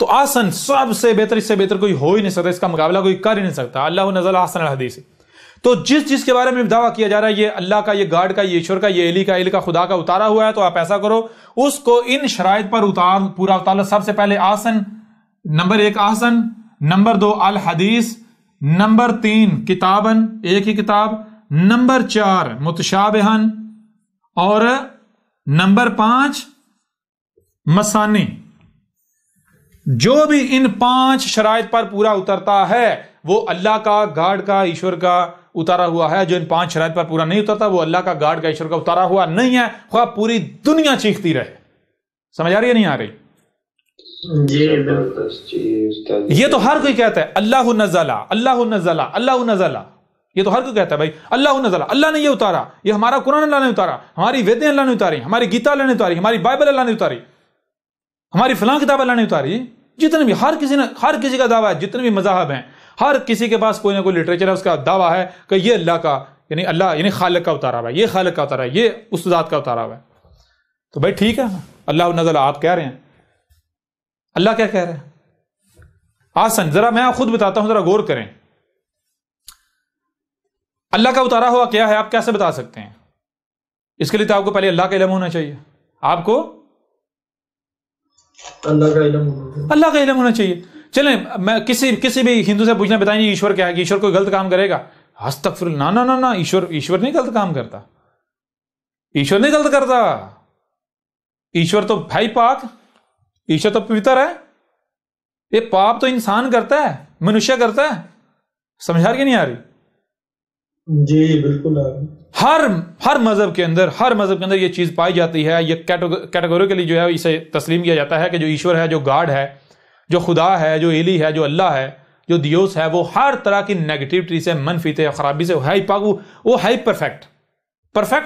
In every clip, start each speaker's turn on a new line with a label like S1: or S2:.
S1: تو آسن سب سے بہتر، اس سے بہتر کوئی ہو ہی نہیں سکتا، اس کا مقابلہ کوئی کر ہی نہیں سکتا. اللہ نزل احسن الحدیث. تو جس کے بارے میں دعویٰ کیا جا رہا ہے یہ اللہ کا، یہ گاڈ کا، یہ ایشور کا، یہ الہ کا خدا کا اتارا ہوا ہے، تو آپ ایسا کرو اس کو ان شرائط پر پورا اتار. سب سے پہلے آسن، نمبر 1 آسن، نمبر 2 الحدیث، نمبر 3 کتابن، ایک ہی کتاب، نمبر 4 متشابہن، اور نمبر 5 مسانی. جو بھی ان 5 شرائط پر پورا اترتا ہے وہ اللہ کا، گاڈ کا، ایشور کا اتارا ہوا ہے. جو ان 5 شرائط پر پورا نہیں اترتا وہ اللہ کا، گاڈ کا، ایشور کا اتارا ہوا نہیں ہے، خواہ پوری دنیا چیختی رہے. سمجھ آ رہی ہے نہیں آ رہی؟
S2: جی بالکل.
S1: یہ تو ہر کوئی کہتا ہے اللہ نزلہ، اللہ نزلہ، اللہ نزلہ. یہ تو ہر کوئی کہتا ہے بھائی اللہ نزلہ، اللہ نے یہ اتارا، یہ ہمارا قرآن اللہ نے اتارا، ہماری ویدیں اللہ نے اتاری، ہماری گیتا اللہ نے اتاری، ہماری بائبل اللہ نے اتاری، ہماری فلاں کتاب اللہ نے اتاری. جتنے بھی ہر کسی کا دعویٰ ہے، جتنے بھی مذاہب ہیں، ہر کسی کے پاس کوئی نہ کوئی لٹریچر ہے، اس کا دعویٰ ہے کہ یہ اللہ کا، یعنی اللہ یعنی خالق کا اتارا ہوا ہے، یہ خالق کا اتارا ہے، یہ اس ذات کا اتارا ہوا ہے. تو بھائی ٹھیک ہے، اللہ نزلہ آپ کہہ رہے ہیں، اللہ کیا کہہ رہے ہیں؟ آسن ذرا میں خود بتاتا ہوں، ذرا غور کریں. اللہ کا اتارا ہوا کیا ہے آپ کیسے بتا سکتے ہیں؟ اس کے لیے تو آپ کو پہلے اللہ کا علم ہونا چاہیے. آپ کو
S2: اللہ کا علم
S1: ہونا چاہیے. چلیں میں کسی بھی ہندو سے پوچھنا، بتائیں گے ایشور کیا ہے؟ ایشور کوئی غلط کام کرے گا؟ استغفر اللہ، نہ ایشور نہیں غلط کام کرتا. ایشور نہیں غلط کرتا. ایشور تو بھائی پاک، ایشور تو پوتر ہے. یہ پاپ تو انسان کرتا ہے، منشیہ کرتا ہے. سمجھا رہی کہ نہیں آ رہی؟
S2: جی بالکل.
S1: ہر مذہب کے اندر یہ چیز پائی جاتی ہے. یہ کیٹیگوریکلی جو ہے اسے تسلیم کیا جاتا ہے کہ جو ایشور ہے، جو گاڈ ہے، جو خدا ہے، جو الہ ہے، جو اللہ ہے، جو دیوس ہے، وہ ہر طرح کی نیگیٹیوٹی سے، منفیت خرابی سے ہے پاک. وہ ہے پرفیکٹ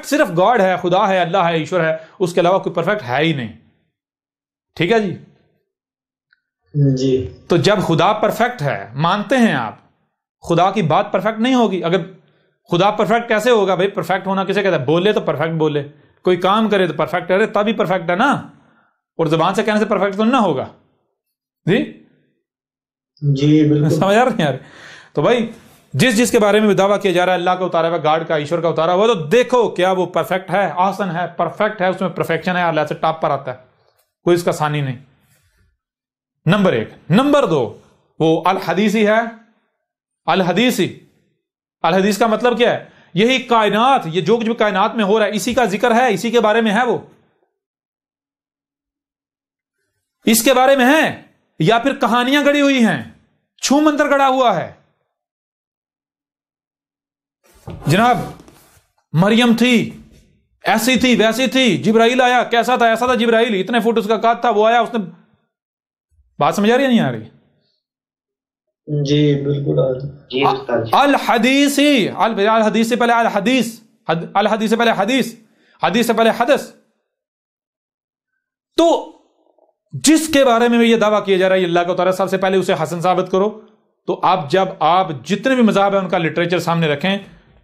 S1: صرف گاڈ ہے، خدا ہے، اللہ ہے، ایشور ہے. اس کے علاوہ کوئی پرفیکٹ ہے ہی نہیں. ٹھیک ہے جی. تو جب خدا پرفیکٹ ہے، مانتے ہیں آپ، خدا کی بات پرفیکٹ نہیں ہوگی. اگر خدا پرفیکٹ کیسے ہوگا بھائی؟ پرفیکٹ ہونا کسے کہتا ہے؟ بولے تو پرفیکٹ بولے، کوئی کام کرے تو پرفیکٹ کرے، تبھی پرفیکٹ ہے نا. اور زبان سے کہنے سے پرفیکٹ تو نہ ہوگا. جی بالکل. سمجھ آ رہی ہے یار؟ تو بھائی جس کے بارے میں دعویٰ کیا جا رہا ہے اللہ کا اتارا ہوا، گاڈ کا، ایشور کا اتارا ہوا، تو دیکھو کیا وہ پرفیکٹ ہے، آسن ہے، پرفیکٹ ہے، اس میں پرفیکشن ہے، اللہ سے ٹاپ پر آتا ہے، کوئی اس کا ثانی نہیں. نمبر 1. نمبر 2 وہ الحدیثی ہے. الحدیث کا مطلب کیا ہے؟ یہی کائنات، یہ جو کچھ بھی کائنات میں ہو رہا ہے اسی کا ذکر ہے، اسی کے بارے میں ہے، وہ اس کے بارے میں ہے، یا پھر کہانیاں گڑی ہوئی ہیں، چھو منتر گڑا ہوا ہے. جناب مریم تھی، ایسی تھی، ویسی تھی، جبرائیل آیا، کیسا تھا؟ ایسا تھا جبرائیل، اتنے فٹ اس کا قد تھا، وہ آیا، اس نے. بات سمجھ آ رہی ہے نہیں آ رہی؟
S2: جی بالکل.
S1: الحدیث سے پہلے الحدیث سے پہلے حدیث، حدیث سے پہلے حدث. تو جس کے بارے میں یہ دعویٰ کیا جا رہا ہے اللہ کا اتارا، سب سے پہلے اسے حسن ثابت کرو. تو جب آپ جتنے بھی مذاہب ہیں ان کا لٹریچر سامنے رکھیں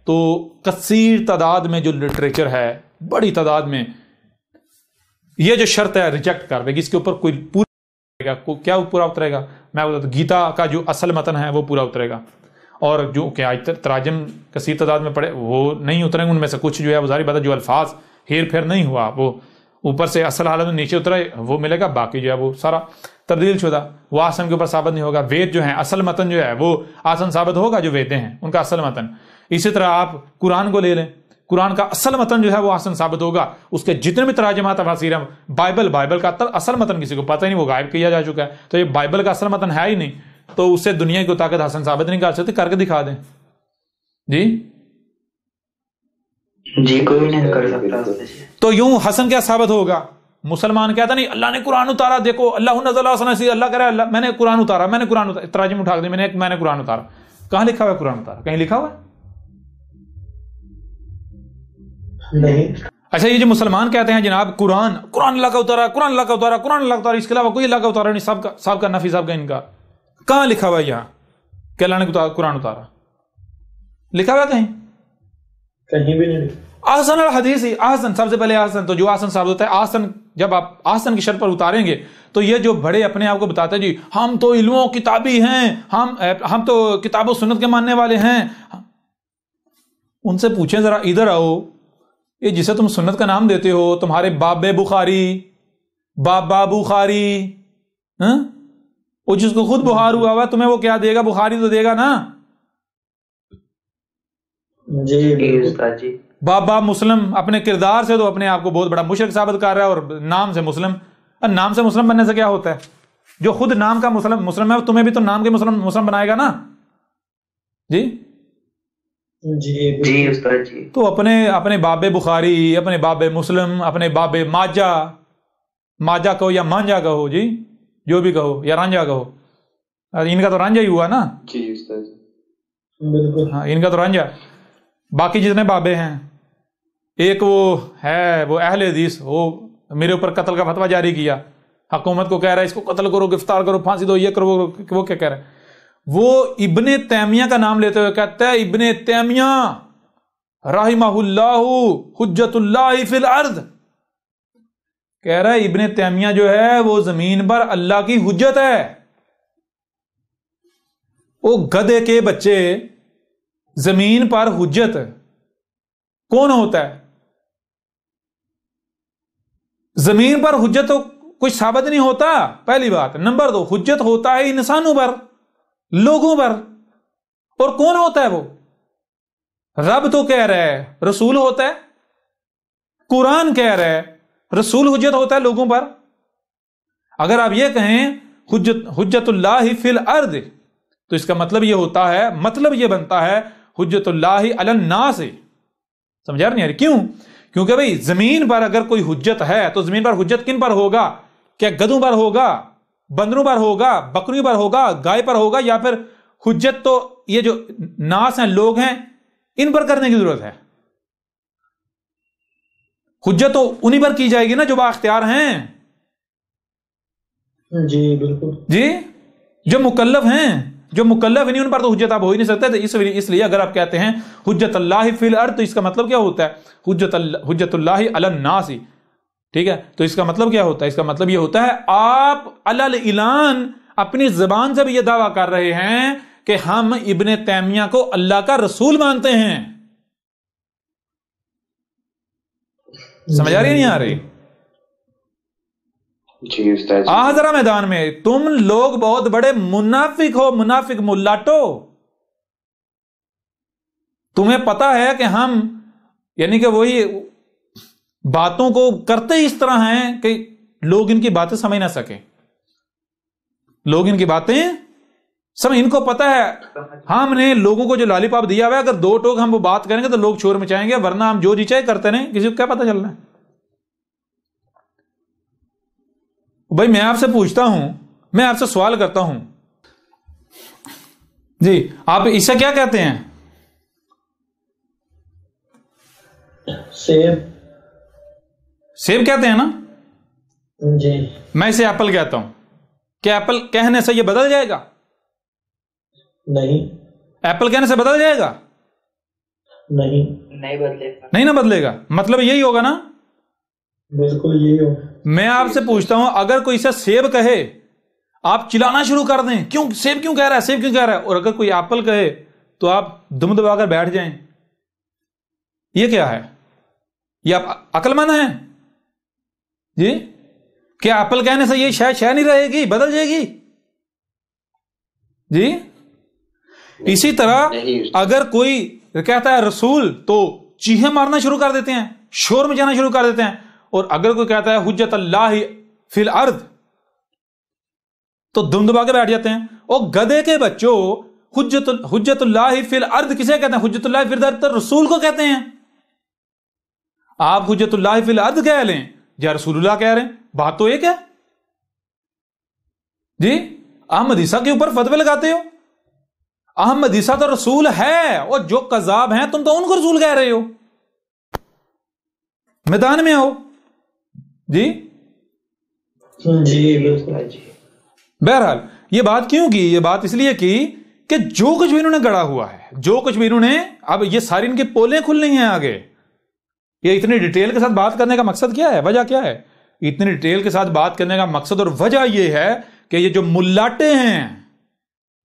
S1: تو کثیر تعداد میں جو لٹریچر ہے، بڑی تعداد میں یہ جو شرط ہے ریجیکٹ کر دے گی. اس کے اوپر کوئی پورا کیا پورا اترے گا؟ میں بتا، گیتا کا جو اصل متن ہے وہ پورا اترے گا، اور جو کہ تراجم کثیر تعداد میں پڑے وہ نہیں اتریں گے. ان میں سے کچھ جو ہے وہ ظاہر بات ہے جو الفاظ ہیر پھیر نہیں ہوا، وہ اوپر سے اصل حالت میں نیچے اترے وہ ملے گا. باقی جو ہے وہ سارا تبدیل شدہ، وہ آسن کے اوپر ثابت نہیں ہوگا. وید جو ہیں اصل متن جو ہے وہ آسن ثابت ہوگا، جو ویدیں ہیں ان کا اصل متن. اسی طرح آپ قرآن کو لے لیں، قرآن کا اصل متن جو ہے وہ آسن ثابت ہوگا. اس کے جتنے بھی تراجمات تفاسیر ہیں، بائبل کا اصل متن کسی کو پتہ ہی نہیں، وہ غائب کیا جا چکا ہے. تو یہ بائبل کا اصل متن ہے ہی نہیں، تو اس سے دنیا کی طاقت حسن ثابت نہیں کر سکتے. کر کے دکھا دیں
S2: جی کوئی نہیں کر سکتا.
S1: تو یوں حسن کیا ثابت ہوگا؟ مسلمان کہتا نہیں اللہ نے قرآن اتارا، دیکھو اللہ نزل احسن الحدیث، اللہ کہہ رہا ہے میں نے قرآن اتارا، تراجم اٹھا دیں، میں نے قرآن اتارا. کہاں لکھا ہوا ہے قرآن اتارا؟ کہیں لکھا ہوا ہے؟
S2: نہیں.
S1: اچھا یہ جو مسلمان کہتے ہیں جناب قرآن اللہ کا اتارا، قرآن اللہ کا اتارا، قرآن اللہ کا اتارا، اس کے علاوہ کوئی اللہ کا اتارا نہیں، سب کا نفی، سب کا انکار. کہاں لکھا ہوا ہے یہاں کہ اللہ نے قرآن اتارا؟ لکھا ہوا کہیں؟
S2: کہیں بھی نہیں.
S1: احسن الحدیث، احسن سب سے پہلے احسن، تو جو احسن ثابت ہوتا ہے، احسن جب آپ احسن کی شرط پر اتاریں گے تو یہ جو بڑے اپنے آپ کو بتاتے ہیں جی ہم تو علم و کتابی ہیں، ہم تو کتاب و سنت کے ماننے والے ہیں، ان سے پوچھیں ذرا ادھر آؤ، یہ جسے تم سنت کا نام دیتے ہو، تمہارے باب بخاری، بابا بخاری، وہ جس کو خود بخار ہوا ہوا تمہیں وہ کیا دے گا؟ بخاری تو دے گا نا۔
S2: جی استاد جی۔
S1: بابا مسلم اپنے کردار سے تو اپنے آپ کو بہت بڑا مشرک ثابت کر رہا ہے، اور نام سے مسلم، نام سے مسلم بننے سے کیا ہوتا ہے؟ جو خود نام کا مسلم ہے تمہیں بھی تو نام کے مسلم بنائے گا نا۔ جی
S2: جی استاد جی۔
S1: تو اپنے باب بخاری، اپنے باب مسلم، اپنے باب ماجا کہو یا مانجا کہو، جی جو بھی کہو، یا رانجا کہو، ان کا تو رانجا ہی ہوا نا۔
S2: جی استاد جی بالکل،
S1: ہاں ان کا تو رانجا۔ باقی جتنے بابے ہیں، ایک وہ ہے وہ اہل حدیث، وہ میرے اوپر قتل کا فتویٰ جاری کیا، حکومت کو کہہ رہا ہے اس کو قتل کرو، گرفتار کرو، پھانسی دو، یہ کرو، وہ کیا کہہ رہا ہے؟ وہ ابن تیمیہ کا نام لیتے ہوئے کہتا ہے ابن تیمیہ رحمہ اللہ حجت اللہ فی الارض، کہہ رہا ہے ابن تیمیہ جو ہے وہ زمین پر اللہ کی حجت ہے۔ وہ گدھے کے بچے، زمین پر حجت کون ہوتا ہے؟ زمین پر حجت تو کچھ ثابت نہیں ہوتا، پہلی بات۔ نمبر دو، حجت ہوتا ہے انسانوں پر، لوگوں پر، اور کون ہوتا ہے وہ؟ رب تو کہہ رہا ہے رسول ہوتا ہے، قرآن کہہ رہا ہے رسول حجت ہوتا ہے لوگوں پر۔ اگر آپ یہ کہیں حجت اللہ فی الارض تو اس کا مطلب یہ ہوتا ہے، مطلب یہ بنتا ہے حجت اللہ علی الناس۔ سمجھا نہیں یار؟ کیوں؟ کیونکہ بھئی زمین پر اگر کوئی حجت ہے تو زمین پر حجت کن پر ہوگا؟ کیا گدھوں پر ہوگا، بندروں پر ہوگا، بکریوں پر ہوگا، گائے پر ہوگا، یا پھر حجت تو یہ جو ناس ہیں، لوگ ہیں، ان پر کرنے کی ضرورت ہے؟ حجت تو انہی پر کی جائے گی نا جو با اختیار ہیں۔
S2: جی بالکل
S1: جی، جو مکلف ہیں، جو مکلف نہیں ان پر تو حجت آپ ہو ہی نہیں سکتے۔ تو اس لیے اگر آپ کہتے ہیں حجت اللہ فی الارض تو اس کا مطلب کیا ہوتا ہے؟ حجت اللہ علی الناس، ٹھیک ہے؟ تو اس کا مطلب کیا ہوتا ہے؟ اس کا مطلب یہ ہوتا ہے آپ علی الاعلان اپنی زبان سے بھی یہ دعویٰ کر رہے ہیں کہ ہم ابن تیمیہ کو اللہ کا رسول مانتے ہیں۔ سمجھ آ رہی نہیں آ رہی؟
S2: جی استاد جی۔
S1: ذرا میدان میں تم لوگ بہت بڑے منافق ہو، منافق ملاٹو۔ تمہیں پتا ہے کہ ہم یعنی کہ وہی باتوں کو کرتے اس طرح ہیں کہ لوگ ان کی باتیں سمجھ نہ سکیں، لوگ ان کی باتیں سمجھ، ان کو پتا ہے ہم نے لوگوں کو جو لالی پاپ دیا ہوا ہے، اگر دو ٹوک ہم وہ بات کریں گے تو لوگ شور مچائیں گے، ورنہ ہم جو جی چاہے کرتے رہیں، کسی کو کیا پتا چلنا ہے؟ بھائی میں آپ سے پوچھتا ہوں، میں آپ سے سوال کرتا ہوں، جی آپ اسے کیا کہتے ہیں؟ سیب کہتے ہیں نا؟
S2: جی
S1: میں اسے ایپل کہتا ہوں، کیا ایپل کہنے سے یہ بدل جائے گا؟
S2: نہیں۔
S1: ایپل کہنے سے بدل جائے گا؟
S2: نہیں بدلے گا۔
S1: نہیں نہ بدلے گا، مطلب یہی ہوگا نا؟
S2: بالکل یہی ہو۔ میں
S1: آپ سے پوچھتا ہوں، اگر کوئی اسے سیب کہے آپ چلانا شروع کر دیں، کیوں سیب کیوں کہہ رہا ہے، سیب کیوں کہہ رہا ہے، اور اگر کوئی ایپل کہے تو آپ دم دبا کر بیٹھ جائیں، یہ کیا ہے؟ یہ آپ عقل مند ہیں؟ جی کیا ایپل کہنے سے یہ شے نہیں رہے گی، بدل جائے گی؟ جی اسی طرح اگر کوئی کہتا ہے رسول تو چیخیں مارنا شروع کر دیتے ہیں، شور مچانا شروع کر دیتے ہیں، اور اگر کوئی کہتا ہے حجت اللہ فی الارض تو دم دبا کے بیٹھ جاتے ہیں۔ اور گدھے کے بچوں، حجت اللہ فی الارض کسے کہتے ہیں؟ حجت اللہ فی الارض تو رسول کو کہتے ہیں۔ آپ حجت اللہ فی الارض کہہ لیں یا رسول اللہ کہہ رہے ہیں، بات تو ایک ہے۔ جی احمد عیسیٰ کے اوپر فتوے لگاتے ہو، احمد عیسیٰ تو رسول ہے، اور جو کذاب ہیں تم تو ان کو رسول کہہ رہے ہو۔ میدان میں آؤ۔ جی
S2: جی بالکل جی۔
S1: بہرحال یہ بات کیوں کی؟ یہ بات اس لیے کی کہ جو کچھ بھی انہوں نے گڑا ہوا ہے، جو کچھ بھی انہوں نے، اب یہ ساری ان کی پولیں کھل رہی ہیں آگے، یہ اتنی ڈیٹیل کے ساتھ بات کرنے کا مقصد کیا ہے؟ وجہ کیا ہے؟ اتنی ڈیٹیل کے ساتھ بات کرنے کا مقصد اور وجہ یہ ہے کہ یہ جو ملاٹے ہیں،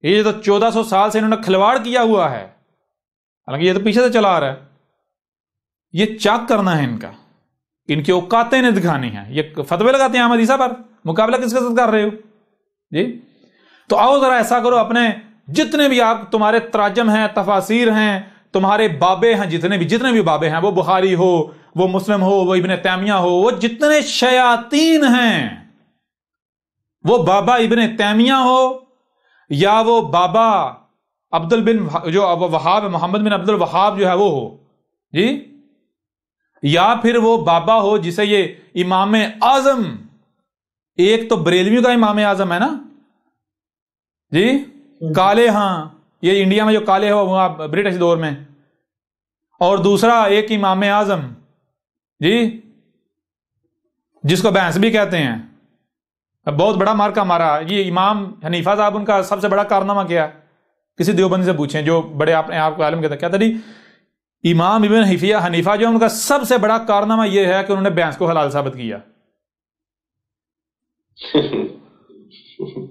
S1: یہ تو 1400 سال سے انہوں نے کھلواڑ کیا ہوا ہے، حالانکہ یہ تو پیچھے سے چلا آ رہا ہے، یہ چاک کرنا ہے ان کی اوقاتیں نے دکھانی ہیں، یہ فتوے لگاتے ہیں احمد عیسیٰ پر، مقابلہ کس کے ساتھ کر رہے ہو جی؟ تو آؤ ذرا ایسا کرو، اپنے جتنے بھی آپ تمہارے تراجم ہیں، تفاسیر ہیں، تمہارے بابے ہیں، جتنے بھی بابے ہیں، وہ بخاری ہو، وہ مسلم ہو، وہ ابن تیمیہ ہو، وہ جتنے شیاطین ہیں، وہ بابا ابن تیمیہ ہو یا وہ بابا جو وہاب محمد بن عبد الوہاب جو ہے وہ ہو جی، یا پھر وہ بابا ہو جسے یہ امام اعظم، ایک تو بریلویوں کا امام اعظم ہے نا جی، کالے، ہاں یہ انڈیا میں جو کالے ہو برٹش دور میں، اور دوسرا ایک امام اعظم جی جس کو بینس بھی کہتے ہیں، بہت بڑا مارکا مارا یہ امام حنیفہ صاحب، ان کا سب سے بڑا کارنامہ کیا ہے؟ کسی دیوبندی سے پوچھیں جو بڑے آپ کو عالم کہتا کہتا نہیں، امام ابن حنیفہ جو ان کا سب سے بڑا کارنامہ یہ ہے کہ انہوں نے بینس کو حلال ثابت کیا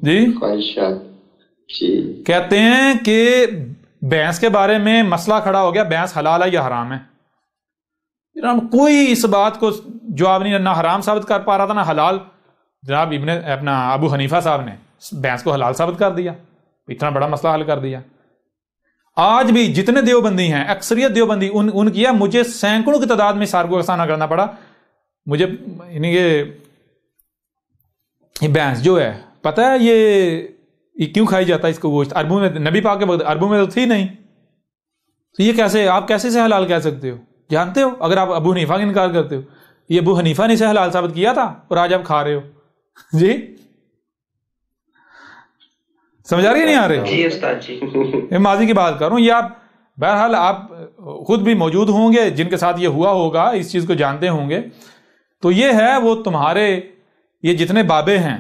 S1: جی، کہتے ہیں کہ بینس کے بارے میں مسئلہ کھڑا ہو گیا، بینس حلال ہے یا حرام ہے، کوئی اس بات کو جواب نہیں، نہ حرام ثابت کر پا رہا تھا نہ حلال، جناب اپنا ابو حنیفہ صاحب نے بینس کو حلال ثابت کر دیا، اتنا بڑا مسئلہ حل کر دیا۔ آج بھی جتنے دیوبندی ہیں، اکثریت دیوبندی ان کیا، مجھے سینکڑوں کی تعداد میں سار کو سامنا کرنا پڑا، مجھے یعنی یہ بینس جو ہے پتہ ہے یہ کیوں کھائی جاتا ہے اس کو گوشت؟ عربوں میں نبی پاک کے وقت عربوں میں تو تھی نہیں، تو یہ کیسے آپ کیسے سے حلال کہہ سکتے ہو؟ جانتے ہو اگر آپ ابو حنیفہ کا انکار کرتے ہو، یہ ابو حنیفہ نے اسے حلال ثابت کیا تھا اور آج آپ کھا رہے ہو جی، سمجھ آ رہی ہے نہیں آ رہی؟
S2: جی استاد جی،
S1: ماضی کی بات کر رہا ہوں، یہ آپ بہرحال آپ خود بھی موجود ہوں گے جن کے ساتھ یہ ہوا ہوگا، اس چیز کو جانتے ہوں گے۔ تو یہ ہے وہ تمہارے یہ جتنے بابے ہیں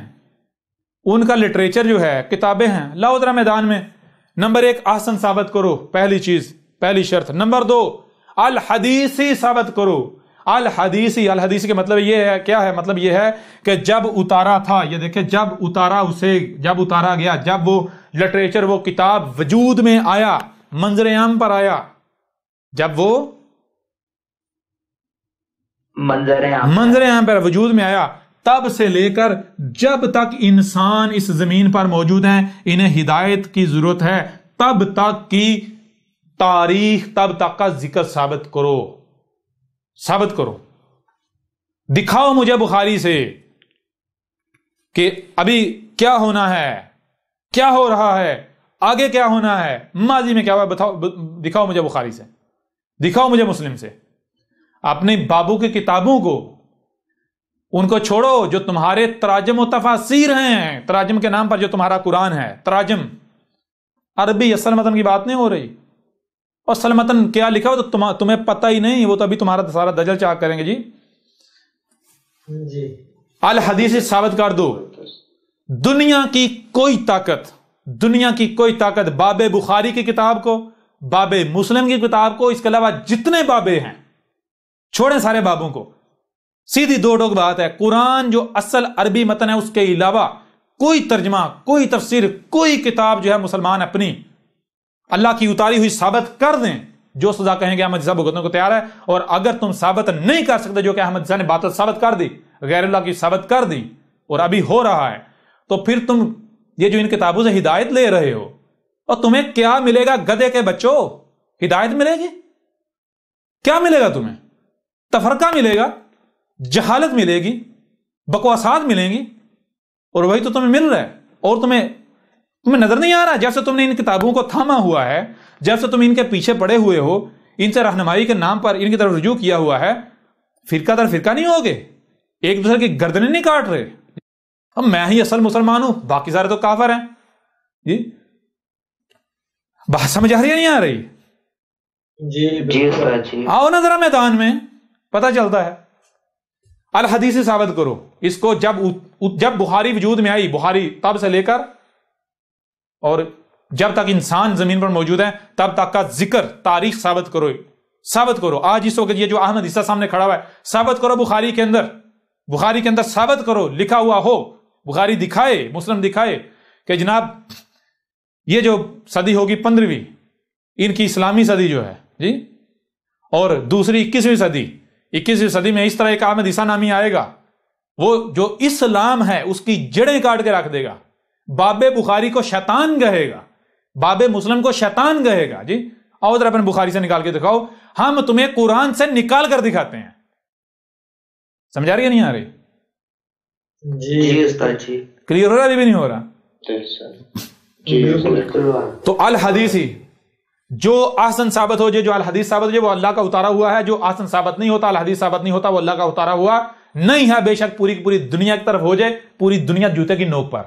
S1: ان کا لٹریچر جو ہے، کتابیں ہیں، لاؤ ذرا میدان میں۔ نمبر 1 احسن ثابت کرو، پہلی چیز، پہلی شرط۔ نمبر 2 الحدیثی ثابت کرو۔ الحدیثی کے مطلب یہ ہے، کیا ہے مطلب؟ یہ ہے کہ جب اتارا تھا، یہ دیکھیں جب اتارا گیا، جب وہ لٹریچر، وہ کتاب وجود میں آیا، منظر عام پر آیا، جب وہ منظر عام پر وجود میں آیا، تب سے لے کر جب تک انسان اس زمین پر موجود ہیں، انہیں ہدایت کی ضرورت ہے، تب تک کی تاریخ، تب تک کا ذکر ثابت کرو۔ دکھاؤ مجھے بخاری سے کہ ابھی کیا ہونا ہے، کیا ہو رہا ہے، آگے کیا ہونا ہے، ماضی میں کیا ہوا، دکھاؤ مجھے بخاری سے، دکھاؤ مجھے مسلم سے۔ اپنے بابو کی کتابوں کو، ان کو چھوڑو، جو تمہارے تراجم و تفاسیر ہیں، تراجم کے نام پر جو تمہارا قرآن ہے، تراجم عربی اصل متن کی بات نہیں ہو رہی، اور اصل متن کیا لکھا ہو تو تمہیں پتہ ہی نہیں، وہ تو ابھی تمہارا سارا دجل چاک کریں گے جی۔ الحدیث ثابت کر دو۔ دنیا کی کوئی طاقت باب بخاری کی کتاب کو، باب مسلم کی کتاب کو، اس کے علاوہ جتنے بابے ہیں چھوڑیں سارے بابوں کو، سیدھی دو ٹوک بات ہے، قرآن جو اصل عربی متن ہے اس کے علاوہ کوئی ترجمہ، کوئی تفسیر، کوئی کتاب جو ہے مسلمان اپنی اللہ کی اتاری ہوئی ثابت کر دیں، جو سزا کہیں گے احمد عیسیٰ بھگتنے کو تیار ہے۔ اور اگر تم ثابت نہیں کر سکتے، جو کہ احمد عیسیٰ نے باطل ثابت کر دی، غیر اللہ کی ثابت کر دی، اور ابھی ہو رہا ہے، تو پھر تم یہ جو ان کتابوں سے ہدایت لے رہے ہو، اور تمہیں کیا ملے گا؟ گدھے کے بچوں، ہدایت ملے گی؟ کیا ملے گا تمہیں؟ تفرقہ ملے گا، جہالت ملے گی، بکواسات ملیں گی، اور وہی تو تمہیں مل رہا ہے۔ اور تمہیں نظر نہیں آ رہا جب سے تم نے ان کتابوں کو تھاما ہوا ہے، جب سے تم ان کے پیچھے پڑے ہوئے ہو، ان سے رہنمائی کے نام پر ان کی طرف رجوع کیا ہوا ہے، فرقہ در فرقہ نہیں ہوگے، ایک دوسرے کی گردنیں نہیں کاٹ رہے، اب میں ہی اصل مسلمان ہوں، باقی سارے تو کافر ہیں جی۔ بات سمجھ آ رہی ہے نہیں آ رہی؟ جی آؤ نا ذرا میدان میں، پتہ چلتا ہے۔ الحدیث ثابت کرو اس کو، جب بخاری وجود میں آئی، بخاری تب سے لے کر اور جب تک انسان زمین پر موجود ہے تب تک کا ذکر، تاریخ ثابت کرو، ثابت کرو. آج اس وقت یہ جو احمد عیسیٰ سامنے کھڑا ہوا ہے, ثابت کرو بخاری کے اندر ثابت کرو, لکھا ہوا ہو, بخاری دکھائے, مسلم دکھائے کہ جناب یہ جو صدی ہوگی 15ویں, ان کی اسلامی صدی جو ہے جی, اور دوسری 21ویں صدی میں اس طرح ایک احمد عیسیٰ نامی آئے گا, وہ جو اسلام ہے اس کی جڑیں کاٹ کے رکھ دے گا. باب بخاری کو شیطان کہے گا, باب مسلم کو شیطان کہے گا جی. اور ادھر اپنے بخاری سے نکال کے دکھاؤ, ہم تمہیں قرآن سے نکال کر دکھاتے ہیں. سمجھا رہی ہے نہیں آ رہی؟
S2: جی استاد جی
S1: کلیئر ہو رہا ہے بھی نہیں ہو رہا؟ تو الحدیثی جو احسن ثابت ہو جائے, جو الحدیث ثابت ہو جائے, وہ اللہ کا اتارا ہوا ہے. جو احسن ثابت نہیں ہوتا, الحدیث ثابت نہیں ہوتا, وہ اللہ کا اتارا ہوا نہیں ہے. بے شک پوری کی پوری دنیا کی طرف ہو جائے, پوری دنیا جوتے کی نوک پر.